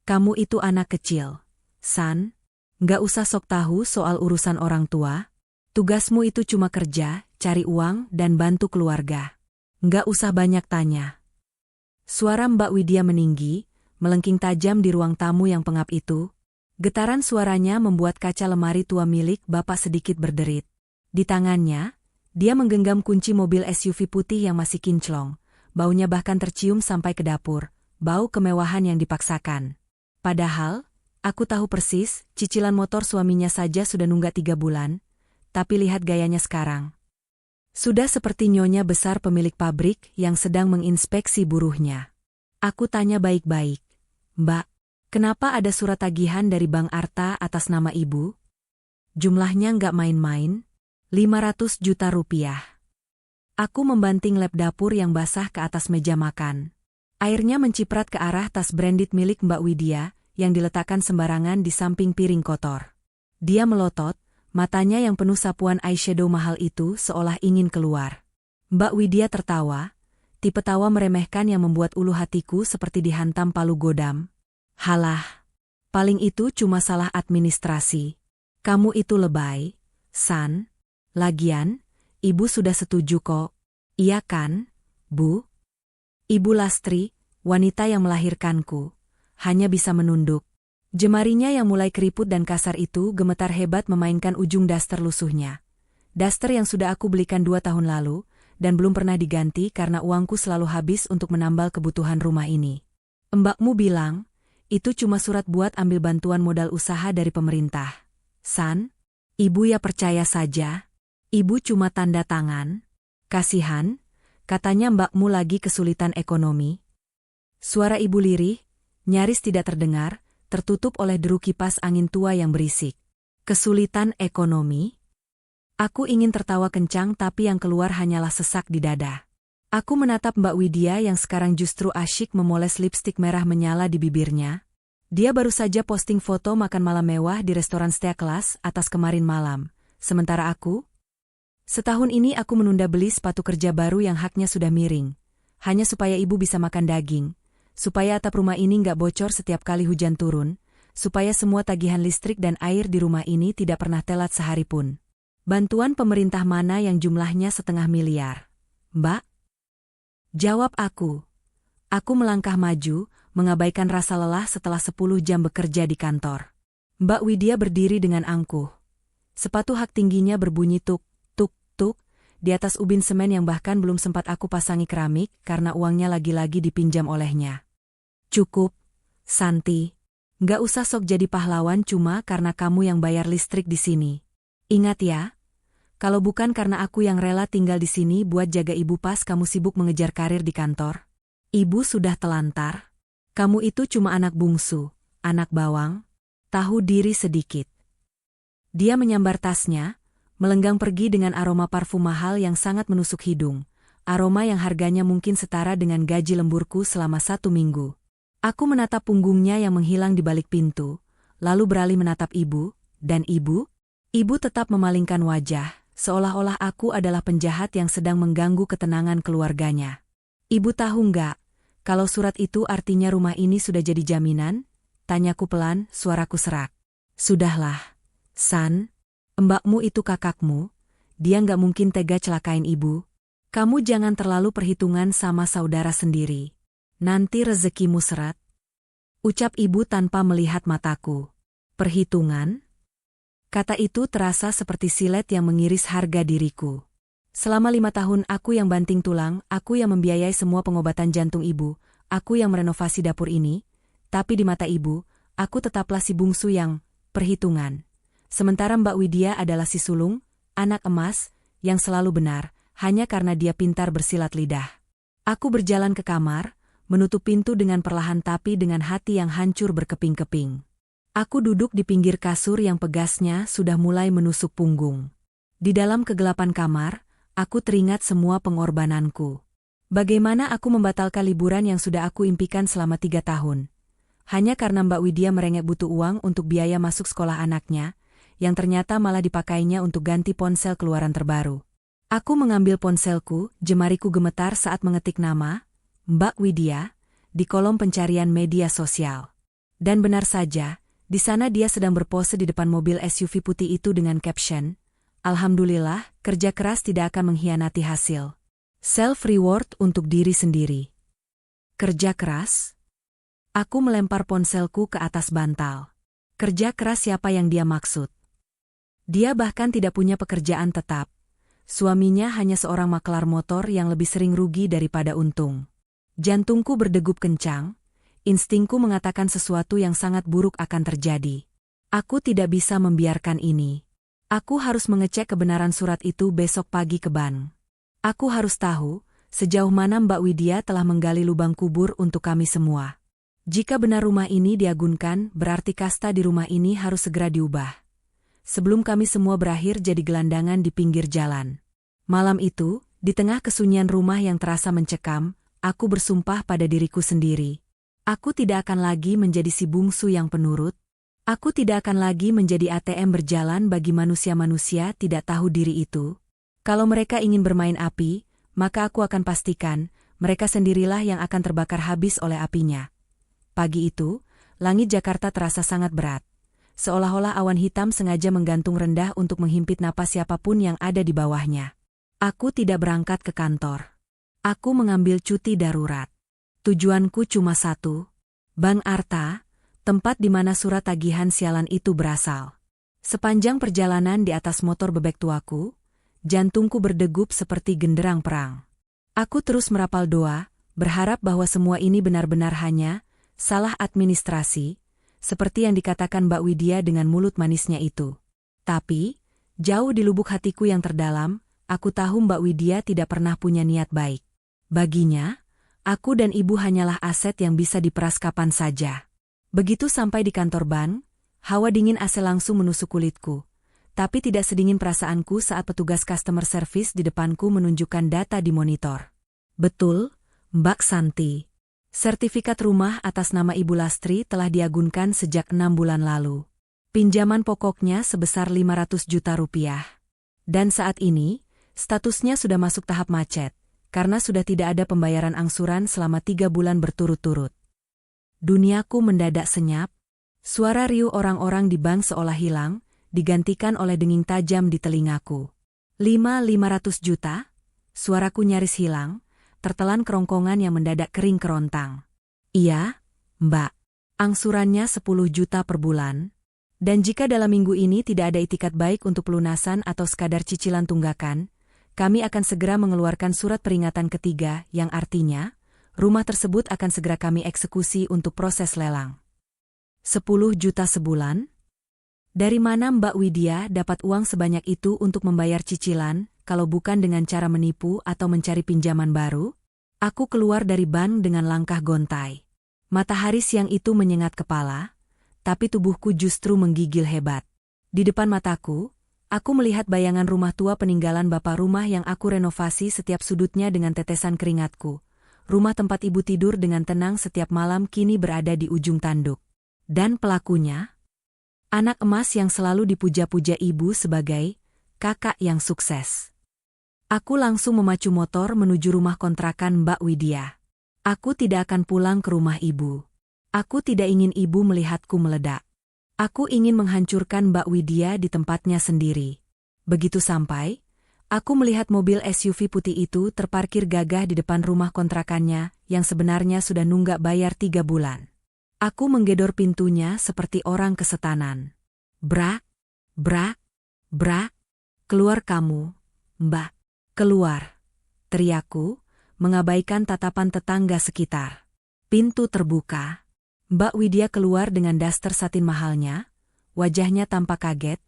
Kamu itu anak kecil, San. Nggak usah sok tahu soal urusan orang tua. Tugasmu itu cuma kerja, cari uang, dan bantu keluarga. Nggak usah banyak tanya. Suara Mbak Widya meninggi, melengking tajam di ruang tamu yang pengap itu. Getaran suaranya membuat kaca lemari tua milik Bapak sedikit berderit. Di tangannya, dia menggenggam kunci mobil SUV putih yang masih kinclong. Baunya bahkan tercium sampai ke dapur, bau kemewahan yang dipaksakan. Padahal, aku tahu persis, cicilan motor suaminya saja sudah nunggak 3 bulan, tapi lihat gayanya sekarang. Sudah seperti nyonya besar pemilik pabrik yang sedang menginspeksi buruhnya. Aku tanya baik-baik, Mbak, kenapa ada surat tagihan dari Bank Arta atas nama Ibu? Jumlahnya nggak main-main, 500 juta rupiah. Aku membanting lap dapur yang basah ke atas meja makan. Airnya menciprat ke arah tas branded milik Mbak Widya, yang diletakkan sembarangan di samping piring kotor. Dia melotot, matanya yang penuh sapuan eyeshadow mahal itu seolah ingin keluar. Mbak Widya tertawa, tipe tawa meremehkan yang membuat ulu hatiku seperti dihantam palu godam. Halah, paling itu cuma salah administrasi. Kamu itu lebay, San. Lagian, Ibu sudah setuju kok. Iya kan, Bu? Ibu Lastri, wanita yang melahirkanku, hanya bisa menunduk. Jemarinya yang mulai keriput dan kasar itu gemetar hebat memainkan ujung daster lusuhnya. Daster yang sudah aku belikan 2 tahun lalu, dan belum pernah diganti karena uangku selalu habis untuk menambal kebutuhan rumah ini. Mbakmu bilang, itu cuma surat buat ambil bantuan modal usaha dari pemerintah. San, Ibu ya percaya saja. Ibu cuma tanda tangan. Kasihan, katanya mbakmu lagi kesulitan ekonomi. Suara Ibu lirih, nyaris tidak terdengar, tertutup oleh deru kipas angin tua yang berisik. Kesulitan ekonomi? Aku ingin tertawa kencang tapi yang keluar hanyalah sesak di dada. Aku menatap Mbak Widya yang sekarang justru asyik memoles lipstik merah menyala di bibirnya. Dia baru saja posting foto makan malam mewah di restoran Stea Kelas atas kemarin malam. Sementara aku? Setahun ini aku menunda beli sepatu kerja baru yang haknya sudah miring. Hanya supaya ibu bisa makan daging. Supaya atap rumah ini nggak bocor setiap kali hujan turun, supaya semua tagihan listrik dan air di rumah ini tidak pernah telat sehari pun. Bantuan pemerintah mana yang jumlahnya 500 miliar? Mbak? Jawab aku. Aku melangkah maju, mengabaikan rasa lelah setelah 10 jam bekerja di kantor. Mbak Widya berdiri dengan angkuh. Sepatu hak tingginya berbunyi tuk, tuk, tuk, di atas ubin semen yang bahkan belum sempat aku pasangi keramik karena uangnya lagi-lagi dipinjam olehnya. Cukup, Santi. Nggak usah sok jadi pahlawan cuma karena kamu yang bayar listrik di sini. Ingat ya, kalau bukan karena aku yang rela tinggal di sini buat jaga ibu pas kamu sibuk mengejar karir di kantor. Ibu sudah telantar. Kamu itu cuma anak bungsu, anak bawang, tahu diri sedikit. Dia menyambar tasnya, melenggang pergi dengan aroma parfum mahal yang sangat menusuk hidung. Aroma yang harganya mungkin setara dengan gaji lemburku selama 1 minggu. Aku menatap punggungnya yang menghilang di balik pintu, lalu beralih menatap ibu, dan ibu tetap memalingkan wajah, seolah-olah aku adalah penjahat yang sedang mengganggu ketenangan keluarganya. Ibu tahu nggak, kalau surat itu artinya rumah ini sudah jadi jaminan? Tanyaku pelan, suaraku serak. Sudahlah, San, mbakmu itu kakakmu, dia nggak mungkin tega celakain ibu. Kamu jangan terlalu perhitungan sama saudara sendiri. Nanti rezekimu seret. Ucap ibu tanpa melihat mataku. Perhitungan? Kata itu terasa seperti silet yang mengiris harga diriku. Selama 5 tahun aku yang banting tulang, aku yang membiayai semua pengobatan jantung ibu, aku yang merenovasi dapur ini, tapi di mata ibu, aku tetaplah si bungsu yang perhitungan. Sementara Mbak Widya adalah si sulung, anak emas, yang selalu benar, hanya karena dia pintar bersilat lidah. Aku berjalan ke kamar, menutup pintu dengan perlahan tapi dengan hati yang hancur berkeping-keping. Aku duduk di pinggir kasur yang pegasnya sudah mulai menusuk punggung. Di dalam kegelapan kamar, aku teringat semua pengorbananku. Bagaimana aku membatalkan liburan yang sudah aku impikan selama 3 tahun. Hanya karena Mbak Widya merengek butuh uang untuk biaya masuk sekolah anaknya, yang ternyata malah dipakainya untuk ganti ponsel keluaran terbaru. Aku mengambil ponselku, jemariku gemetar saat mengetik nama Mbak Widya di kolom pencarian media sosial. Dan benar saja, di sana dia sedang berpose di depan mobil SUV putih itu dengan caption, "Alhamdulillah, kerja keras tidak akan mengkhianati hasil." Self-reward untuk diri sendiri. Kerja keras? Aku melempar ponselku ke atas bantal. Kerja keras siapa yang dia maksud? Dia bahkan tidak punya pekerjaan tetap. Suaminya hanya seorang maklar motor yang lebih sering rugi daripada untung. Jantungku berdegup kencang, instingku mengatakan sesuatu yang sangat buruk akan terjadi. Aku tidak bisa membiarkan ini. Aku harus mengecek kebenaran surat itu besok pagi ke bank. Aku harus tahu, sejauh mana Mbak Widya telah menggali lubang kubur untuk kami semua. Jika benar rumah ini diagunkan, berarti kasta di rumah ini harus segera diubah. Sebelum kami semua berakhir jadi gelandangan di pinggir jalan. Malam itu, di tengah kesunyian rumah yang terasa mencekam, aku bersumpah pada diriku sendiri. Aku tidak akan lagi menjadi si bungsu yang penurut. Aku tidak akan lagi menjadi ATM berjalan bagi manusia-manusia tidak tahu diri itu. Kalau mereka ingin bermain api, maka aku akan pastikan, mereka sendirilah yang akan terbakar habis oleh apinya. Pagi itu, langit Jakarta terasa sangat berat. Seolah-olah awan hitam sengaja menggantung rendah untuk menghimpit napas siapapun yang ada di bawahnya. Aku tidak berangkat ke kantor. Aku mengambil cuti darurat. Tujuanku cuma satu, Bank Arta, tempat di mana surat tagihan sialan itu berasal. Sepanjang perjalanan di atas motor bebek tuaku, jantungku berdegup seperti genderang perang. Aku terus merapal doa, berharap bahwa semua ini benar-benar hanya salah administrasi, seperti yang dikatakan Mbak Widya dengan mulut manisnya itu. Tapi, jauh di lubuk hatiku yang terdalam, aku tahu Mbak Widya tidak pernah punya niat baik. Baginya, aku dan ibu hanyalah aset yang bisa diperas kapan saja. Begitu sampai di kantor bank, hawa dingin AC langsung menusuk kulitku. Tapi tidak sedingin perasaanku saat petugas customer service di depanku menunjukkan data di monitor. Betul, Mbak Santi. Sertifikat rumah atas nama Ibu Lastri telah diagunkan sejak 6 bulan lalu. Pinjaman pokoknya sebesar 500 juta rupiah. Dan saat ini, statusnya sudah masuk tahap macet, karena sudah tidak ada pembayaran angsuran selama 3 bulan berturut-turut. Duniaku mendadak senyap. Suara riuh orang-orang di bank seolah hilang, digantikan oleh denging tajam di telingaku. 500 juta? Suaraku nyaris hilang, tertelan kerongkongan yang mendadak kering kerontang. Iya, Mbak. Angsurannya 10 juta per bulan. Dan jika dalam minggu ini tidak ada itikat baik untuk pelunasan atau sekadar cicilan tunggakan, kami akan segera mengeluarkan surat peringatan ketiga yang artinya, rumah tersebut akan segera kami eksekusi untuk proses lelang. 10 juta sebulan? Dari mana Mbak Widya dapat uang sebanyak itu untuk membayar cicilan, kalau bukan dengan cara menipu atau mencari pinjaman baru? Aku keluar dari bank dengan langkah gontai. Matahari siang itu menyengat kepala, tapi tubuhku justru menggigil hebat. Di depan mataku, aku melihat bayangan rumah tua peninggalan bapak rumah yang aku renovasi setiap sudutnya dengan tetesan keringatku. Rumah tempat ibu tidur dengan tenang setiap malam kini berada di ujung tanduk. Dan pelakunya? Anak emas yang selalu dipuja-puja ibu sebagai kakak yang sukses. Aku langsung memacu motor menuju rumah kontrakan Mbak Widya. Aku tidak akan pulang ke rumah ibu. Aku tidak ingin ibu melihatku meledak. Aku ingin menghancurkan Mbak Widya di tempatnya sendiri. Begitu sampai, aku melihat mobil SUV putih itu terparkir gagah di depan rumah kontrakannya yang sebenarnya sudah nunggak bayar 3 bulan. Aku menggedor pintunya seperti orang kesetanan. Brak, brak, brak, keluar kamu, Mbak, keluar, teriakku, mengabaikan tatapan tetangga sekitar. Pintu terbuka. Mbak Widya keluar dengan daster satin mahalnya, wajahnya tampak kaget,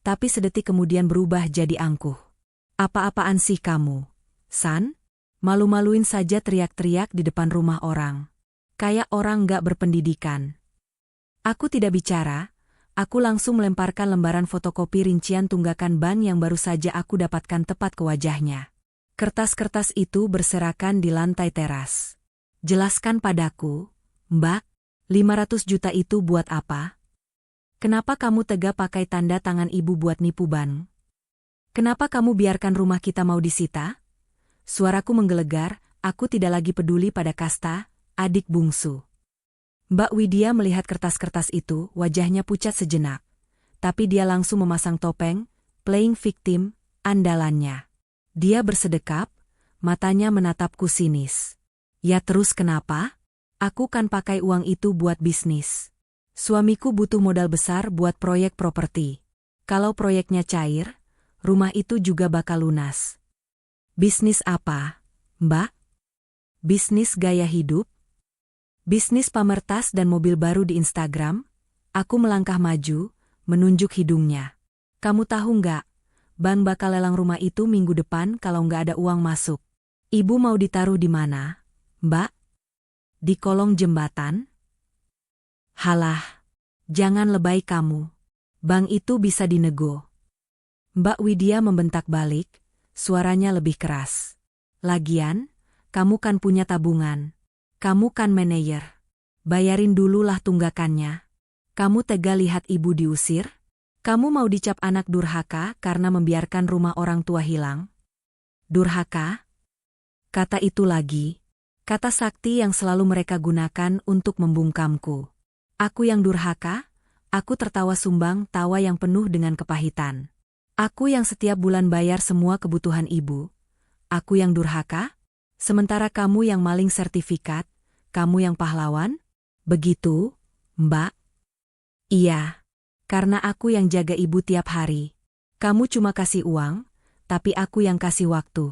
tapi sedetik kemudian berubah jadi angkuh. Apa-apaan sih kamu, San? Malu-maluin saja teriak-teriak di depan rumah orang. Kayak orang gak berpendidikan. Aku tidak bicara, aku langsung melemparkan lembaran fotokopi rincian tunggakan bank yang baru saja aku dapatkan tepat ke wajahnya. Kertas-kertas itu berserakan di lantai teras. Jelaskan padaku, Mbak, 500 juta itu buat apa? Kenapa kamu tega pakai tanda tangan ibu buat nipu bank? Kenapa kamu biarkan rumah kita mau disita? Suaraku menggelegar, aku tidak lagi peduli pada kasta, adik bungsu. Mbak Widya melihat kertas-kertas itu, wajahnya pucat sejenak. Tapi dia langsung memasang topeng, playing victim, andalannya. Dia bersedekap, matanya menatapku sinis. Ya terus kenapa? Aku kan pakai uang itu buat bisnis. Suamiku butuh modal besar buat proyek properti. Kalau proyeknya cair, rumah itu juga bakal lunas. Bisnis apa, Mbak? Bisnis gaya hidup? Bisnis pamer tas dan mobil baru di Instagram? Aku melangkah maju, menunjuk hidungnya. Kamu tahu nggak? Bank bakal lelang rumah itu minggu depan kalau nggak ada uang masuk. Ibu mau ditaruh di mana, Mbak? Di kolong jembatan? Halah, jangan lebay kamu. Bank itu bisa dinego. Mbak Widya membentak balik, suaranya lebih keras. Lagian, kamu kan punya tabungan. Kamu kan manajer. Bayarin dululah tunggakannya. Kamu tega lihat ibu diusir? Kamu mau dicap anak durhaka karena membiarkan rumah orang tua hilang? Durhaka? Kata itu lagi. Kata sakti yang selalu mereka gunakan untuk membungkamku. Aku yang durhaka? Aku tertawa sumbang, tawa yang penuh dengan kepahitan. Aku yang setiap bulan bayar semua kebutuhan ibu. Aku yang durhaka? Sementara kamu yang maling sertifikat, kamu yang pahlawan? Begitu, Mbak? Iya, karena aku yang jaga ibu tiap hari. Kamu cuma kasih uang, tapi aku yang kasih waktu.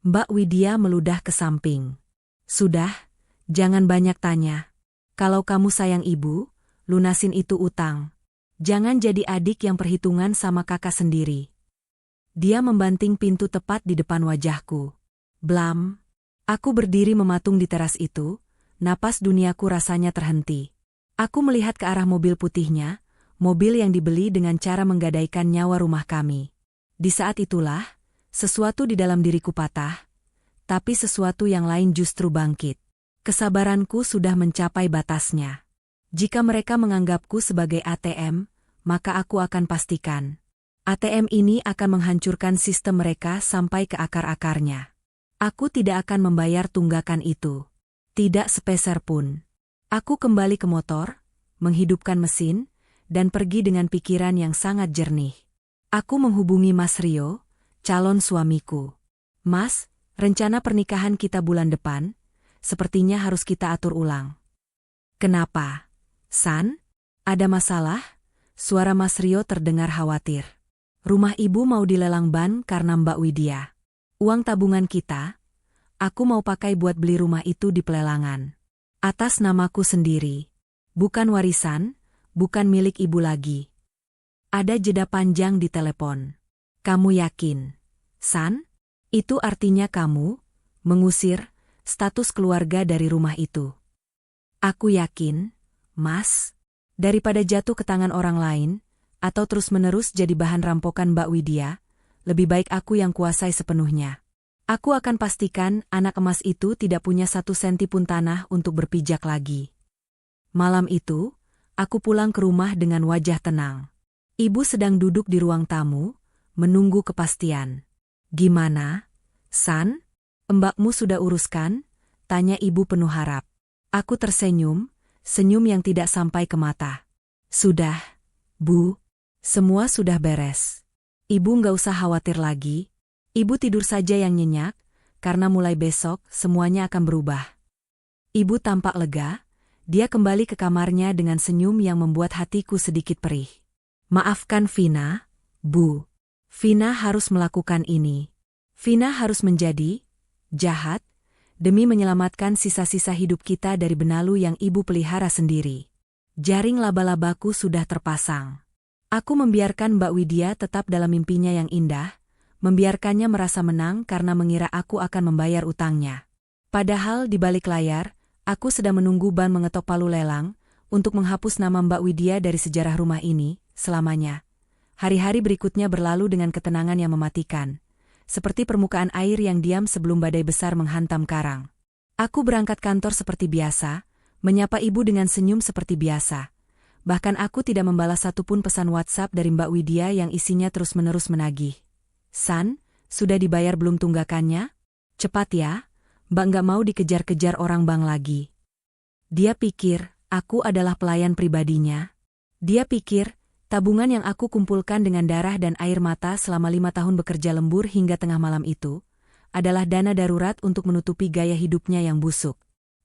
Mbak Widya meludah ke samping. Sudah, jangan banyak tanya. Kalau kamu sayang ibu, lunasin itu utang. Jangan jadi adik yang perhitungan sama kakak sendiri. Dia membanting pintu tepat di depan wajahku. Blam. Aku berdiri mematung di teras itu, napas duniaku rasanya terhenti. Aku melihat ke arah mobil putihnya, mobil yang dibeli dengan cara menggadaikan nyawa rumah kami. Di saat itulah, sesuatu di dalam diriku patah, tapi sesuatu yang lain justru bangkit. Kesabaranku sudah mencapai batasnya. Jika mereka menganggapku sebagai ATM, maka aku akan pastikan. ATM ini akan menghancurkan sistem mereka sampai ke akar-akarnya. Aku tidak akan membayar tunggakan itu. Tidak sepeser pun. Aku kembali ke motor, menghidupkan mesin, dan pergi dengan pikiran yang sangat jernih. Aku menghubungi Mas Rio, calon suamiku. Mas, rencana pernikahan kita bulan depan, sepertinya harus kita atur ulang. Kenapa? San? Ada masalah? Suara Mas Rio terdengar khawatir. Rumah ibu mau dilelang ban karena Mbak Widya. Uang tabungan kita, aku mau pakai buat beli rumah itu di pelelangan. Atas namaku sendiri. Bukan warisan, bukan milik ibu lagi. Ada jeda panjang di telepon. Kamu yakin? San? Itu artinya kamu mengusir status keluarga dari rumah itu. Aku yakin, Mas. Daripada jatuh ke tangan orang lain, atau terus-menerus jadi bahan rampokan Mbak Widya, lebih baik aku yang kuasai sepenuhnya. Aku akan pastikan anak emas itu tidak punya 1 senti pun tanah untuk berpijak lagi. Malam itu, aku pulang ke rumah dengan wajah tenang. Ibu sedang duduk di ruang tamu, menunggu kepastian. Gimana, San? Mbakmu sudah uruskan? Tanya ibu penuh harap. Aku tersenyum, senyum yang tidak sampai ke mata. Sudah, Bu. Semua sudah beres. Ibu nggak usah khawatir lagi. Ibu tidur saja yang nyenyak, karena mulai besok semuanya akan berubah. Ibu tampak lega, dia kembali ke kamarnya dengan senyum yang membuat hatiku sedikit perih. Maafkan Vina, Bu. Vina harus melakukan ini. Vina harus menjadi jahat, demi menyelamatkan sisa-sisa hidup kita dari benalu yang ibu pelihara sendiri. Jaring laba-labaku sudah terpasang. Aku membiarkan Mbak Widya tetap dalam mimpinya yang indah, membiarkannya merasa menang karena mengira aku akan membayar utangnya. Padahal di balik layar, aku sedang menunggu ban mengetok palu lelang, untuk menghapus nama Mbak Widya dari sejarah rumah ini, selamanya. Hari-hari berikutnya berlalu dengan ketenangan yang mematikan, seperti permukaan air yang diam sebelum badai besar menghantam karang. Aku berangkat kantor seperti biasa, menyapa ibu dengan senyum seperti biasa. Bahkan aku tidak membalas satupun pesan WhatsApp dari Mbak Widya yang isinya terus-menerus menagih. San, sudah dibayar belum tunggakannya? Cepat ya, Mbak nggak mau dikejar-kejar orang bank lagi. Dia pikir, Aku adalah pelayan pribadinya. Dia pikir, tabungan yang aku kumpulkan dengan darah dan air mata selama 5 tahun bekerja lembur hingga tengah malam itu, adalah dana darurat untuk menutupi gaya hidupnya yang busuk.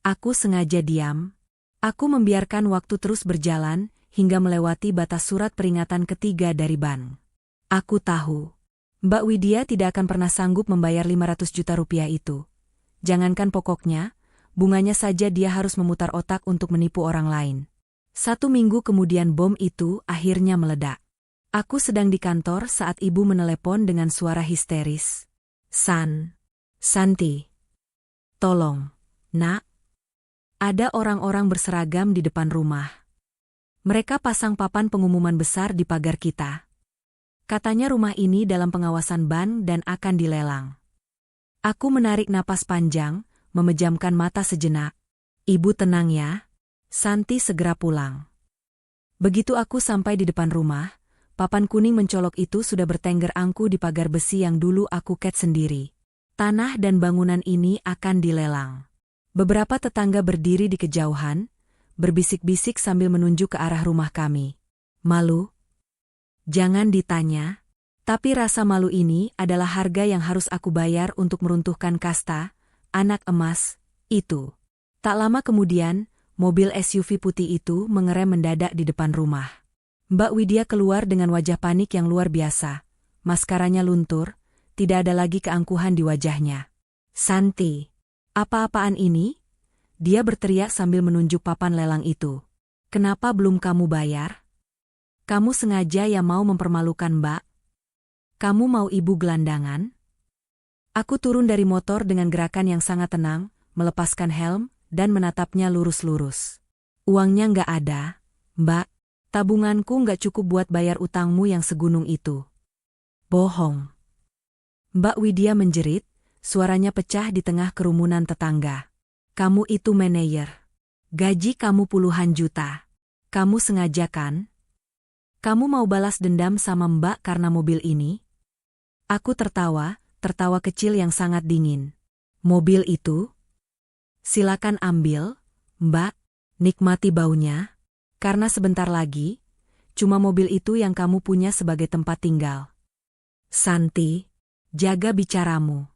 Aku sengaja diam. Aku membiarkan waktu terus berjalan, hingga melewati batas surat peringatan ketiga dari bank. Aku tahu, Mbak Widya tidak akan pernah sanggup membayar 500 juta rupiah itu. Jangankan pokoknya, bunganya saja dia harus memutar otak untuk menipu orang lain. 1 minggu kemudian bom itu akhirnya meledak. Aku sedang di kantor saat ibu menelepon dengan suara histeris. Santi. Tolong, nak. Ada orang-orang berseragam di depan rumah. Mereka pasang papan pengumuman besar di pagar kita. Katanya rumah ini dalam pengawasan bank dan akan dilelang. Aku menarik napas panjang, memejamkan mata sejenak. Ibu tenang ya. Santi segera pulang. Begitu aku sampai di depan rumah, papan kuning mencolok itu sudah bertengger angku di pagar besi yang dulu aku ket sendiri. Tanah dan bangunan ini akan dilelang. Beberapa tetangga berdiri di kejauhan, berbisik-bisik sambil menunjuk ke arah rumah kami. Malu? Jangan ditanya. Tapi rasa malu ini adalah harga yang harus aku bayar untuk meruntuhkan kasta, anak emas, itu. Tak lama kemudian, mobil SUV putih itu mengerem mendadak di depan rumah. Mbak Widya keluar dengan wajah panik yang luar biasa. Maskaranya luntur, tidak ada lagi keangkuhan di wajahnya. Santi. Apa-apaan ini? Dia berteriak sambil menunjuk papan lelang itu. Kenapa belum kamu bayar? Kamu sengaja ya mau mempermalukan Mbak? Kamu mau ibu gelandangan? Aku turun dari motor dengan gerakan yang sangat tenang, melepaskan helm, dan menatapnya lurus-lurus. Uangnya nggak ada, Mbak. Tabunganku nggak cukup buat bayar utangmu yang segunung itu. Bohong. Mbak Widya menjerit. Suaranya pecah di tengah kerumunan tetangga. Kamu itu manajer. Gaji kamu puluhan juta. Kamu sengaja kan? Kamu mau balas dendam sama Mbak karena mobil ini? Aku tertawa kecil yang sangat dingin. Mobil itu? Silakan ambil, Mbak. Nikmati baunya. Karena sebentar lagi, cuma mobil itu yang kamu punya sebagai tempat tinggal. Santi, jaga bicaramu.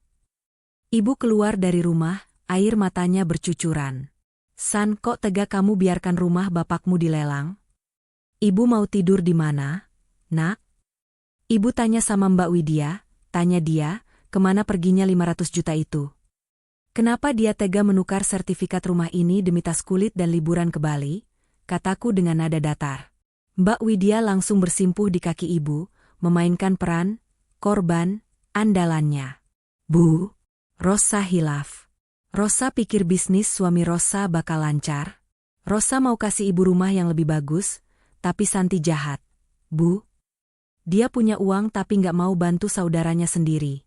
Ibu keluar dari rumah, air matanya bercucuran. San, kok tega kamu biarkan rumah bapakmu dilelang? Ibu mau tidur di mana, nak? Ibu tanya sama Mbak Widya, tanya dia, kemana perginya 500 juta itu. Kenapa dia tega menukar sertifikat rumah ini demi tas kulit dan liburan ke Bali? Kataku dengan nada datar. Mbak Widya langsung bersimpuh di kaki ibu, memainkan peran korban andalannya. Bu, Rosa hilaf. Rosa pikir bisnis suami Rosa bakal lancar. Rosa mau kasih ibu rumah yang lebih bagus, tapi Santi jahat. Bu, dia punya uang tapi nggak mau bantu saudaranya sendiri.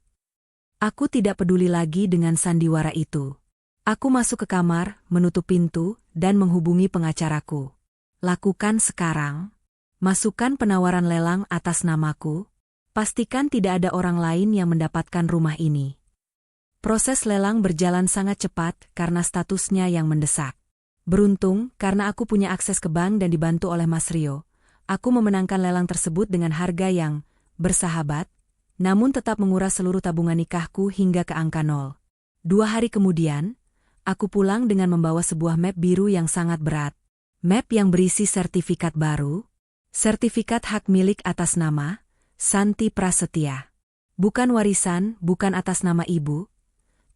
Aku tidak peduli lagi dengan sandiwara itu. Aku masuk ke kamar, menutup pintu, dan menghubungi pengacaraku. Lakukan sekarang. Masukkan penawaran lelang atas namaku. Pastikan tidak ada orang lain yang mendapatkan rumah ini. Proses lelang berjalan sangat cepat karena statusnya yang mendesak. Beruntung, karena aku punya akses ke bank dan dibantu oleh Mas Rio, aku memenangkan lelang tersebut dengan harga yang bersahabat, namun tetap menguras seluruh tabungan nikahku hingga ke angka 0. 2 hari kemudian, aku pulang dengan membawa sebuah map biru yang sangat berat. Map yang berisi sertifikat baru, sertifikat hak milik atas nama Santi Prasetya. Bukan warisan, bukan atas nama ibu,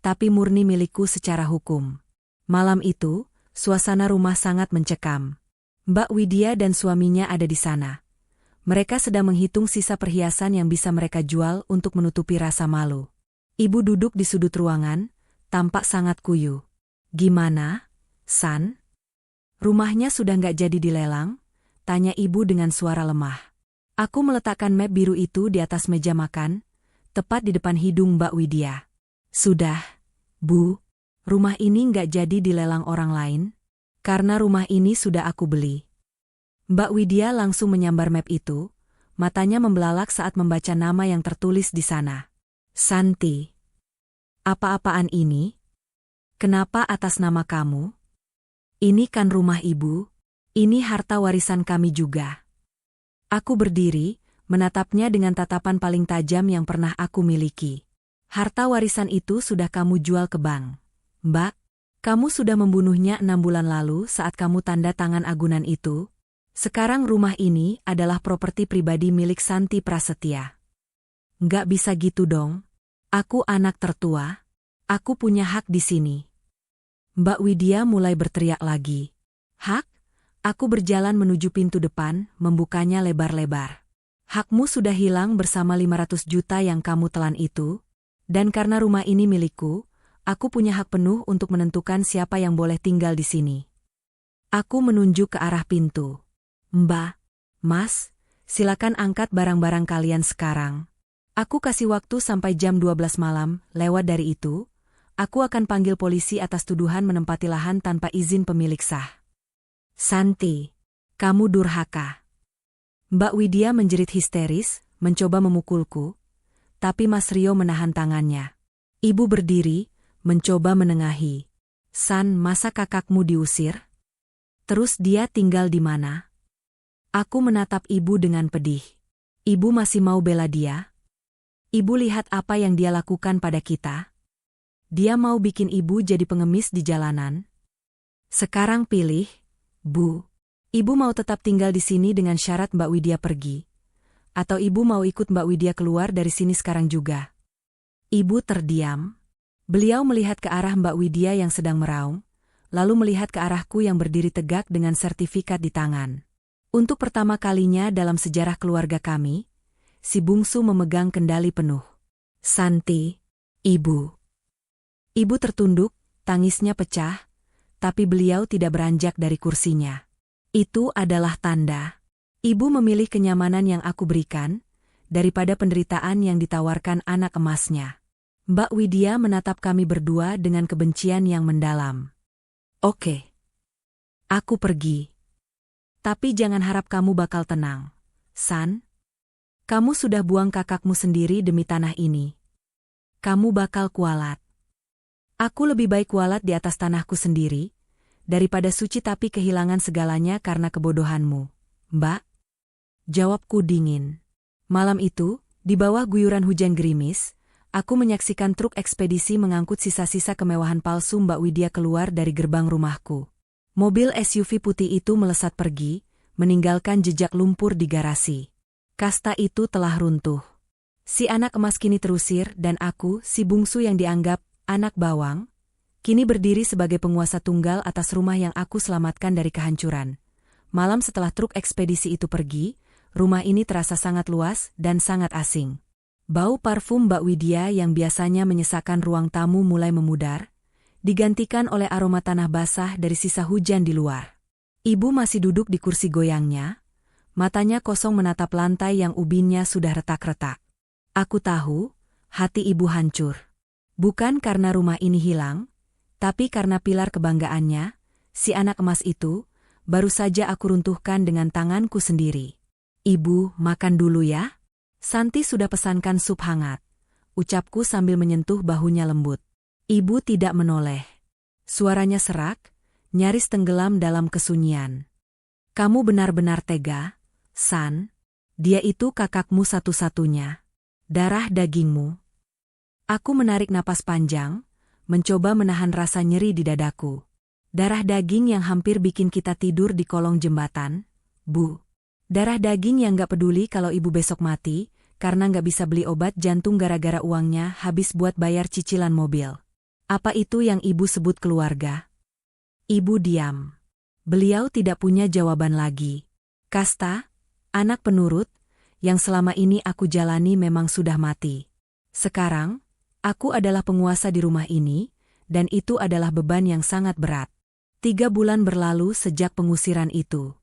tapi murni milikku secara hukum. Malam itu, suasana rumah sangat mencekam. Mbak Widya dan suaminya ada di sana. Mereka sedang menghitung sisa perhiasan yang bisa mereka jual untuk menutupi rasa malu. Ibu duduk di sudut ruangan, tampak sangat kuyu. Gimana, San? Rumahnya sudah nggak jadi dilelang? Tanya ibu dengan suara lemah. Aku meletakkan map biru itu di atas meja makan, tepat di depan hidung Mbak Widya. Sudah, Bu. Rumah ini nggak jadi dilelang orang lain, karena rumah ini sudah aku beli. Mbak Widya langsung menyambar map itu, matanya membelalak saat membaca nama yang tertulis di sana. Santi. Apa-apaan ini? Kenapa atas nama kamu? Ini kan rumah ibu, Ini harta warisan kami juga. Aku berdiri, menatapnya dengan tatapan paling tajam yang pernah aku miliki. Harta warisan itu sudah kamu jual ke bank. Mbak, kamu sudah membunuhnya 6 bulan lalu saat kamu tanda tangan agunan itu. Sekarang rumah ini adalah properti pribadi milik Santi Prasetya. Nggak bisa gitu dong. Aku anak tertua. Aku punya hak di sini. Mbak Widya mulai berteriak lagi. Hak? Aku berjalan menuju pintu depan, membukanya lebar-lebar. Hakmu sudah hilang bersama 500 juta yang kamu telan itu. Dan karena rumah ini milikku, aku punya hak penuh untuk menentukan siapa yang boleh tinggal di sini. Aku menunjuk ke arah pintu. Mbak, Mas, silakan angkat barang-barang kalian sekarang. Aku kasih waktu sampai jam 12 malam, lewat dari itu, aku akan panggil polisi atas tuduhan menempati lahan tanpa izin pemilik sah. Santi, kamu durhaka. Mbak Widya menjerit histeris, mencoba memukulku, tapi Mas Rio menahan tangannya. Ibu berdiri, mencoba menengahi. San, masa kakakmu diusir? Terus dia tinggal di mana? Aku menatap ibu dengan pedih. Ibu masih mau bela dia? Ibu lihat apa yang dia lakukan pada kita? Dia mau bikin ibu jadi pengemis di jalanan? Sekarang pilih, Bu. Ibu mau tetap tinggal di sini dengan syarat Mbak Widya pergi? Atau ibu mau ikut Mbak Widya keluar dari sini sekarang juga? Ibu terdiam. Beliau melihat ke arah Mbak Widya yang sedang meraung, lalu melihat ke arahku yang berdiri tegak dengan sertifikat di tangan. Untuk pertama kalinya dalam sejarah keluarga kami, si bungsu memegang kendali penuh. Santi, Ibu. Ibu tertunduk, tangisnya pecah, tapi beliau tidak beranjak dari kursinya. Itu adalah tanda. Ibu memilih kenyamanan yang aku berikan, daripada penderitaan yang ditawarkan anak emasnya. Mbak Widya menatap kami berdua dengan kebencian yang mendalam. Oke. Aku pergi. Tapi jangan harap kamu bakal tenang. San, kamu sudah buang kakakmu sendiri demi tanah ini. Kamu bakal kualat. Aku lebih baik kualat di atas tanahku sendiri, daripada suci tapi kehilangan segalanya karena kebodohanmu, Mbak. Jawabku dingin. Malam itu, di bawah guyuran hujan gerimis, aku menyaksikan truk ekspedisi mengangkut sisa-sisa kemewahan palsu Mbak Widya keluar dari gerbang rumahku. Mobil SUV putih itu melesat pergi, meninggalkan jejak lumpur di garasi. Kasta itu telah runtuh. Si anak emas kini terusir dan aku, si bungsu yang dianggap anak bawang, kini berdiri sebagai penguasa tunggal atas rumah yang aku selamatkan dari kehancuran. Malam setelah truk ekspedisi itu pergi, rumah ini terasa sangat luas dan sangat asing. Bau parfum Mbak Widya yang biasanya menyesakkan ruang tamu mulai memudar, digantikan oleh aroma tanah basah dari sisa hujan di luar. Ibu masih duduk di kursi goyangnya, matanya kosong menatap lantai yang ubinnya sudah retak-retak. Aku tahu, hati ibu hancur. Bukan karena rumah ini hilang, tapi karena pilar kebanggaannya, si anak emas itu, baru saja aku runtuhkan dengan tanganku sendiri. Ibu, makan dulu ya. Santi sudah pesankan sup hangat. Ucapku sambil menyentuh bahunya lembut. Ibu tidak menoleh. Suaranya serak, nyaris tenggelam dalam kesunyian. Kamu benar-benar tega, San. Dia itu kakakmu satu-satunya. Darah dagingmu. Aku menarik napas panjang, mencoba menahan rasa nyeri di dadaku. Darah daging yang hampir bikin kita tidur di kolong jembatan, Bu. Darah daging yang gak peduli kalau ibu besok mati, karena gak bisa beli obat jantung gara-gara uangnya habis buat bayar cicilan mobil. Apa itu yang ibu sebut keluarga? Ibu diam. Beliau tidak punya jawaban lagi. Kasta, anak penurut, yang selama ini aku jalani memang sudah mati. Sekarang, aku adalah penguasa di rumah ini, dan itu adalah beban yang sangat berat. 3 bulan berlalu sejak pengusiran itu.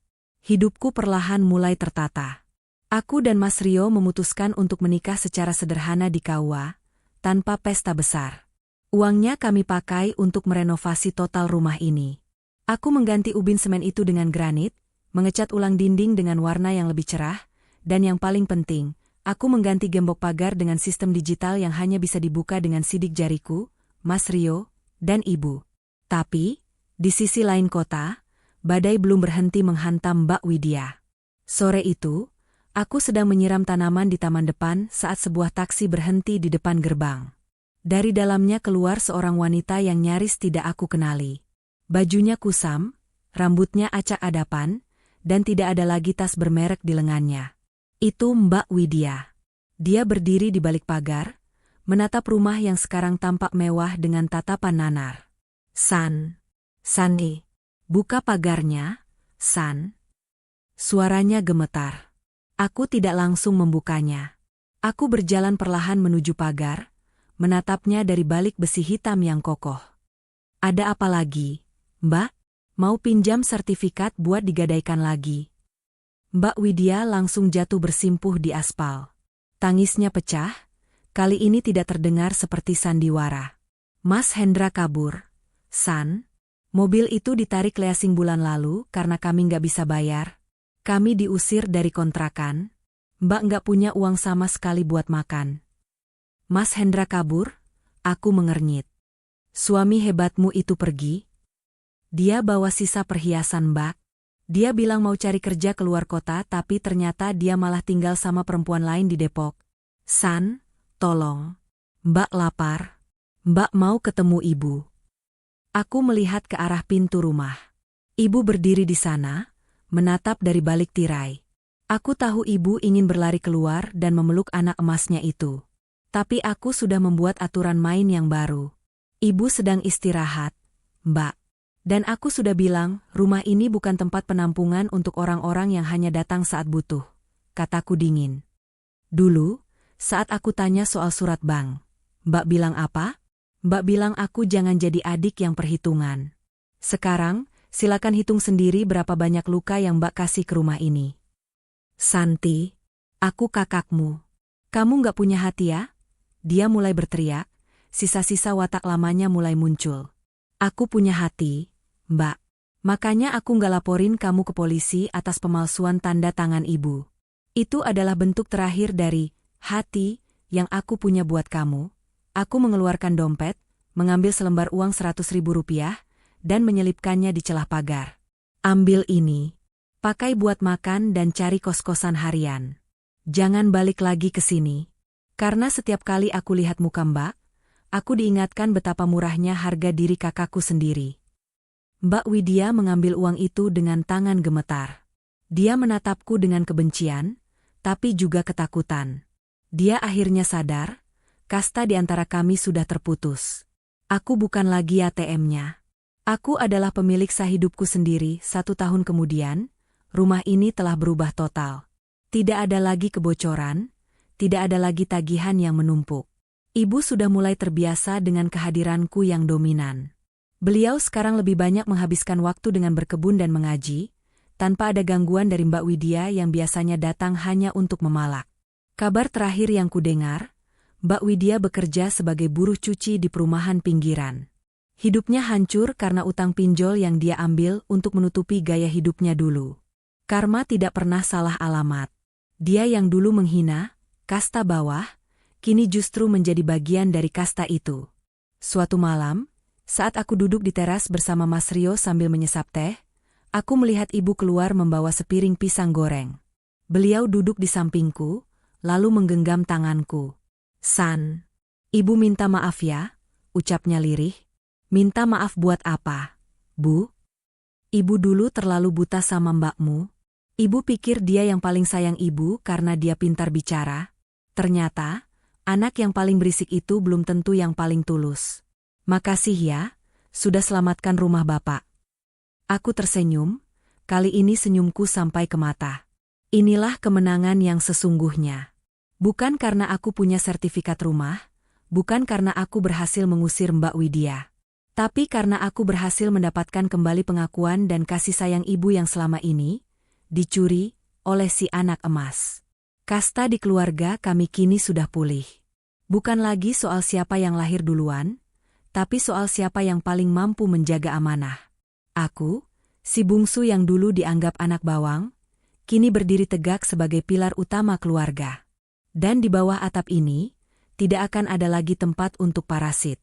Hidupku perlahan mulai tertata. Aku dan Mas Rio memutuskan untuk menikah secara sederhana di KUA, tanpa pesta besar. Uangnya kami pakai untuk merenovasi total rumah ini. Aku mengganti ubin semen itu dengan granit, mengecat ulang dinding dengan warna yang lebih cerah, dan yang paling penting, aku mengganti gembok pagar dengan sistem digital yang hanya bisa dibuka dengan sidik jariku, Mas Rio, dan Ibu. Tapi, di sisi lain kota, Badai belum berhenti menghantam Mbak Widya. Sore itu, aku sedang menyiram tanaman di taman depan saat sebuah taksi berhenti di depan gerbang. Dari dalamnya keluar seorang wanita yang nyaris tidak aku kenali. Bajunya kusam, rambutnya acak-adapan, dan tidak ada lagi tas bermerek di lengannya. Itu Mbak Widya. Dia berdiri di balik pagar, menatap rumah yang sekarang tampak mewah dengan tatapan nanar. Sani, buka pagarnya, San. Suaranya gemetar. Aku tidak langsung membukanya. Aku berjalan perlahan menuju pagar, menatapnya dari balik besi hitam yang kokoh. Ada apa lagi, Mbak? Mau pinjam sertifikat buat digadaikan lagi? Mbak Widya langsung jatuh bersimpuh di aspal. Tangisnya pecah, kali ini tidak terdengar seperti sandiwara. Mas Hendra kabur. San, mobil itu ditarik leasing bulan lalu karena kami nggak bisa bayar. Kami diusir dari kontrakan. Mbak nggak punya uang sama sekali buat makan. Mas Hendra kabur? Aku mengernyit. Suami hebatmu itu pergi? Dia bawa sisa perhiasan Mbak. Dia bilang mau cari kerja keluar kota tapi ternyata dia malah tinggal sama perempuan lain di Depok. San, tolong. Mbak lapar. Mbak mau ketemu ibu. Aku melihat ke arah pintu rumah. Ibu berdiri di sana, menatap dari balik tirai. Aku tahu ibu ingin berlari keluar dan memeluk anak emasnya itu. Tapi aku sudah membuat aturan main yang baru. Ibu sedang istirahat, Mbak. Dan aku sudah bilang, rumah ini bukan tempat penampungan untuk orang-orang yang hanya datang saat butuh, kataku dingin. Dulu, saat aku tanya soal surat bank, Mbak bilang apa? Mbak bilang aku jangan jadi adik yang perhitungan. Sekarang, silakan hitung sendiri berapa banyak luka yang Mbak kasih ke rumah ini. Santi, aku kakakmu. Kamu nggak punya hati ya? Dia mulai berteriak, sisa-sisa watak lamanya mulai muncul. Aku punya hati, Mbak. Makanya aku nggak laporin kamu ke polisi atas pemalsuan tanda tangan ibu. Itu adalah bentuk terakhir dari hati yang aku punya buat kamu. Aku mengeluarkan dompet, mengambil selembar uang 100.000 rupiah, dan menyelipkannya di celah pagar. Ambil ini. Pakai buat makan dan cari kos-kosan harian. Jangan balik lagi ke sini. Karena setiap kali aku lihat muka Mbak, aku diingatkan betapa murahnya harga diri kakakku sendiri. Mbak Widya mengambil uang itu dengan tangan gemetar. Dia menatapku dengan kebencian, tapi juga ketakutan. Dia akhirnya sadar, kasta di antara kami sudah terputus. Aku bukan lagi ATM-nya. Aku adalah pemilik sah hidupku sendiri. 1 tahun kemudian, rumah ini telah berubah total. Tidak ada lagi kebocoran, tidak ada lagi tagihan yang menumpuk. Ibu sudah mulai terbiasa dengan kehadiranku yang dominan. Beliau sekarang lebih banyak menghabiskan waktu dengan berkebun dan mengaji, tanpa ada gangguan dari Mbak Widya yang biasanya datang hanya untuk memalak. Kabar terakhir yang kudengar, Mbak Widya bekerja sebagai buruh cuci di perumahan pinggiran. Hidupnya hancur karena utang pinjol yang dia ambil untuk menutupi gaya hidupnya dulu. Karma tidak pernah salah alamat. Dia yang dulu menghina, kasta bawah, kini justru menjadi bagian dari kasta itu. Suatu malam, saat aku duduk di teras bersama Mas Rio sambil menyesap teh, aku melihat ibu keluar membawa sepiring pisang goreng. Beliau duduk di sampingku, lalu menggenggam tanganku. San, ibu minta maaf ya, ucapnya lirih. Minta maaf buat apa, Bu? Ibu dulu terlalu buta sama mbakmu. Ibu pikir dia yang paling sayang ibu karena dia pintar bicara. Ternyata, anak yang paling berisik itu belum tentu yang paling tulus. Makasih ya, sudah selamatkan rumah Bapak. Aku tersenyum, kali ini senyumku sampai ke mata. Inilah kemenangan yang sesungguhnya. Bukan karena aku punya sertifikat rumah, bukan karena aku berhasil mengusir Mbak Widya. Tapi karena aku berhasil mendapatkan kembali pengakuan dan kasih sayang ibu yang selama ini dicuri oleh si anak emas. Kasta di keluarga kami kini sudah pulih. Bukan lagi soal siapa yang lahir duluan, tapi soal siapa yang paling mampu menjaga amanah. Aku, si bungsu yang dulu dianggap anak bawang, kini berdiri tegak sebagai pilar utama keluarga. Dan di bawah atap ini, tidak akan ada lagi tempat untuk parasit.